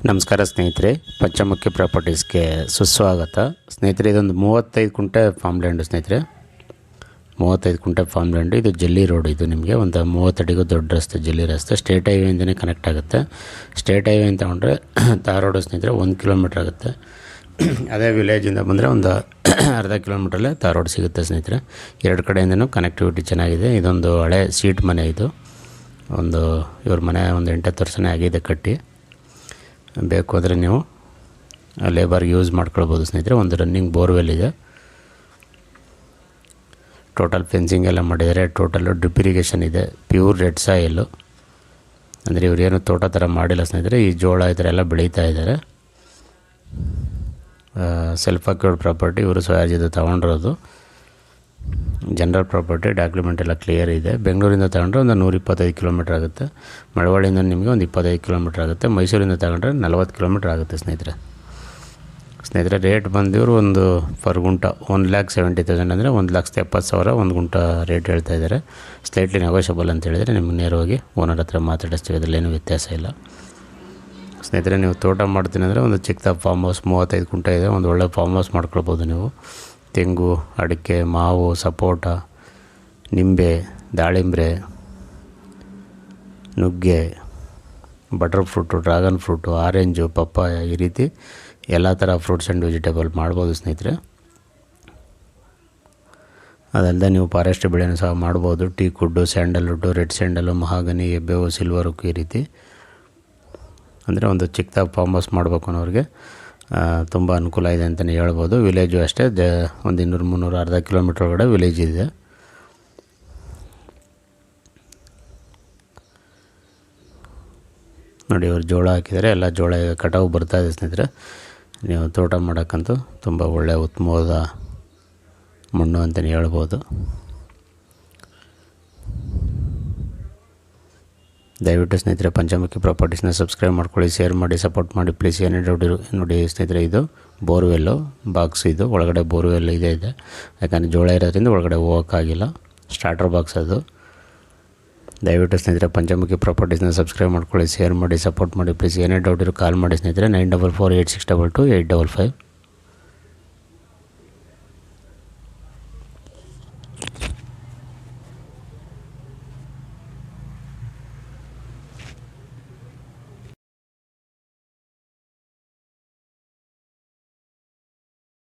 ನಮಸ್ಕಾರ ಸ್ನೇಹಿತರೆ, ಪಂಚಮುಖಿ ಪ್ರಾಪರ್ಟೀಸ್ಗೆ ಸುಸ್ವಾಗತ. ಸ್ನೇಹಿತರೆ, ಇದೊಂದು 35 ಕುಂಟೆ ಫಾರ್ಮ್ ಲ್ಯಾಂಡು ಸ್ನೇಹಿತರೆ. 35 ಕುಂಟೆ ಫಾರ್ಮ್ ಲ್ಯಾಂಡು. ಇದು ಜಲ್ಲಿ ರೋಡ್. ಇದು ನಿಮಗೆ ಒಂದು 30 ಅಡಿಗೂ ದೊಡ್ಡ ರಸ್ತೆ, ಜಲ್ಲಿ ರಸ್ತೆ. ಸ್ಟೇಟ್ ಹೈವೇಯಿಂದನೇ ಕನೆಕ್ಟ್ ಆಗುತ್ತೆ. ಸ್ಟೇಟ್ ಹೈವೇ ಅಂತ ತೊಗೊಂಡ್ರೆ ಧಾರವಾಡ ಸ್ನೇಹಿತರೆ 1 ಕಿಲೋಮೀಟ್ರ್ ಆಗುತ್ತೆ. ಅದೇ ವಿಲೇಜಿಂದ ಬಂದರೆ ಒಂದು ಅರ್ಧ ಕಿಲೋಮೀಟ್ರಲ್ಲೇ ಧಾರವಾಡ ಸಿಗುತ್ತೆ ಸ್ನೇಹಿತರೆ. ಎರಡು ಕಡೆಯಿಂದನೂ ಕನೆಕ್ಟಿವಿಟಿ ಚೆನ್ನಾಗಿದೆ. ಇದೊಂದು ಹಳೆ ಸೀಟ್ ಮನೆ. ಇದು ಒಂದು ಇವ್ರ ಮನೆ ಒಂದು 8-10 ವರ್ಷನೇ ಆಗಿದೆ ಕಟ್ಟಿ. ಬೇಕು ಅಂದರೆ ನೀವು ಲೇಬರ್ಗೆ ಯೂಸ್ ಮಾಡ್ಕೊಳ್ಬೋದು ಸ್ನೇಹಿತರೆ. ಒಂದು ರನ್ನಿಂಗ್ ಬೋರ್ವೆಲ್ ಇದೆ. ಟೋಟಲ್ ಫೆನ್ಸಿಂಗ್ ಎಲ್ಲ ಮಾಡಿದ್ದಾರೆ. ಟೋಟಲ್ಲು ಡ್ರಿಪ್ ಇರಿಗೇಷನ್ ಇದೆ. Pure red soil. ಅಂದರೆ ಇವ್ರೇನು ತೋಟ ಥರ ಮಾಡಿಲ್ಲ ಸ್ನೇಹಿತರೆ. ಈ ಜೋಳ ಈ ಥರ ಎಲ್ಲ ಬೆಳೀತಾ ಇದ್ದಾರೆ. Self acquired property. ಇವರು ಸ್ವಯಾಜಿದು ತೊಗೊಂಡಿರೋದು. General property. ಡಾಕ್ಯುಮೆಂಟ್ ಎಲ್ಲ ಕ್ಲಿಯರ್ ಇದೆ. ಬೆಂಗಳೂರಿಂದ ತಗೊಂಡ್ರೆ ಒಂದು 125 ಕಿಲೋಮೀಟ್ರ್ ಆಗುತ್ತೆ. ಮಳವಳ್ಳಿಯಿಂದ ನಿಮಗೆ ಒಂದು 25 ಕಿಲೋಮೀಟ್ರ್ ಆಗುತ್ತೆ. ಮೈಸೂರಿಂದ ತಗೊಂಡ್ರೆ 40 ಕಿಲೋಮೀಟ್ರ್ ಆಗುತ್ತೆ ಸ್ನೇಹಿತರೆ. ರೇಟ್ ಬಂದಿವರು ಒಂದು ಪರ್ ಗುಂಟ 1,70,000 ಅಂದರೆ 1,70,000 ಒಂದು ಗುಂಟ ರೇಟ್ ಹೇಳ್ತಾ ಇದ್ದಾರೆ. ಸ್ಲೈಟ್ಲಿ ನೆಗೋಷಿಯಬಲ್ ಅಂತ ಹೇಳಿದರೆ ನಿಮ್ಗೆ ನೇರವಾಗಿ ಓನರ್ ಹತ್ರ ಮಾತಾಡಿಸ್ತೀವಿ. ಅದರಲ್ಲೇನು ವ್ಯತ್ಯಾಸ ಇಲ್ಲ ಸ್ನೇಹಿತರೆ. ನೀವು ತೋಟ ಮಾಡ್ತೀನಿ ಅಂದರೆ ಒಂದು ಚಿಕ್ಕದಾಗಿ ಫಾರ್ಮ್ ಹೌಸ್ 35 ಕುಂಟೆ ಇದೆ. ಒಂದು ಒಳ್ಳೆ ಫಾರ್ಮ್ ಹೌಸ್ ಮಾಡ್ಕೊಳ್ಬೋದು ನೀವು. ತೆಂಗು, ಅಡಿಕೆ, ಮಾವು, ಸಪೋಟ, ನಿಂಬೆ, ದಾಳಿಂಬ್ರೆ, ನುಗ್ಗೆ, butter fruit, dragon fruit, orange, papaya, ಈ ರೀತಿ ಎಲ್ಲ ಥರ ಫ್ರೂಟ್ಸ್ ಆ್ಯಂಡ್ ವೆಜಿಟೇಬಲ್ ಮಾಡ್ಬೋದು ಸ್ನೇಹಿತರೆ. ಅದಲ್ಲದೆ ನೀವು ಫಾರೆಸ್ಟ್ ಬೆಳೆನೂ ಸಹ ಮಾಡ್ಬೋದು. Teak wood, sandalwood, red sandal, mahogany, ಎಬ್ಬೇವು, ಸಿಲ್ವರು, ಈ ರೀತಿ. ಅಂದರೆ ಒಂದು ಚಿಕ್ಕದಾಗಿ ಫಾರ್ಮ್ ಹೌಸ್ ಮಾಡಬೇಕು ಅನ್ನೋರಿಗೆ ತುಂಬ ಅನುಕೂಲ ಇದೆ ಅಂತಲೇ ಹೇಳ್ಬೋದು. ವಿಲೇಜು ಅಷ್ಟೇ. ಒಂದು 200-300 ಅರ್ಧ ಕಿಲೋಮೀಟ್ರ್ ಒಳಗಡೆ ವಿಲೇಜ್ ಇದೆ. ನೋಡಿ, ಇವರು ಜೋಳ ಹಾಕಿದ್ದಾರೆ. ಎಲ್ಲ ಜೋಳ ಕಟಾವು ಬರ್ತಾಯಿದೆ ಸ್ನೇಹಿತರೆ. ನೀವು ತೋಟ ಮಾಡೋಕ್ಕಂತೂ ತುಂಬ ಒಳ್ಳೆಯ ಉತ್ತಮವಾದ ಮಣ್ಣು ಅಂತಲೇ ಹೇಳ್ಬೋದು. ದಯವಿಟ್ಟು ಸ್ನೇಹಿತರೆ ಪಂಚಮುಖಿ ಪ್ರಾಪರ್ಟೀಸ್ನ ಸಬ್ಸ್ಕ್ರೈಬ್ ಮಾಡ್ಕೊಳ್ಳಿ, ಶೇರ್ ಮಾಡಿ, ಸಪೋರ್ಟ್ ಮಾಡಿ ಪ್ಲೀಸ್. ಏನೇ ಡೌಟ್ ನೋಡಿ ಸ್ನೇಹಿತರೆ, ಇದು ಬೋರ್ವೆಲ್ಲು ಬಾಕ್ಸ್. ಇದು ಒಳಗಡೆ ಬೋರ್ವೆಲ್ ಇದೆ. ಯಾಕಂದರೆ ಜೋಳ ಇರೋದ್ರಿಂದ ಒಳಗಡೆ ಹೋಗೋಕ್ಕಾಗಿಲ್ಲ. ಸ್ಟಾರ್ಟರ್ ಬಾಕ್ಸ್ ಅದು. ದಯವಿಟ್ಟು ಸ್ನೇಹಿತರೆ ಪಂಚಮುಖಿ ಪ್ರಾಪರ್ಟೀಸ್ನ ಸಬ್ಸ್ಕ್ರೈಬ್ ಮಾಡ್ಕೊಳ್ಳಿ, ಶೇರ್ ಮಾಡಿ, ಸಪೋರ್ಟ್ ಮಾಡಿ ಪ್ಲೀಸ್. ಏನೇ ಡೌಟ್ ಕಾಲ್ ಮಾಡಿ ಸ್ನೇಹಿತರೆ. 9448622855.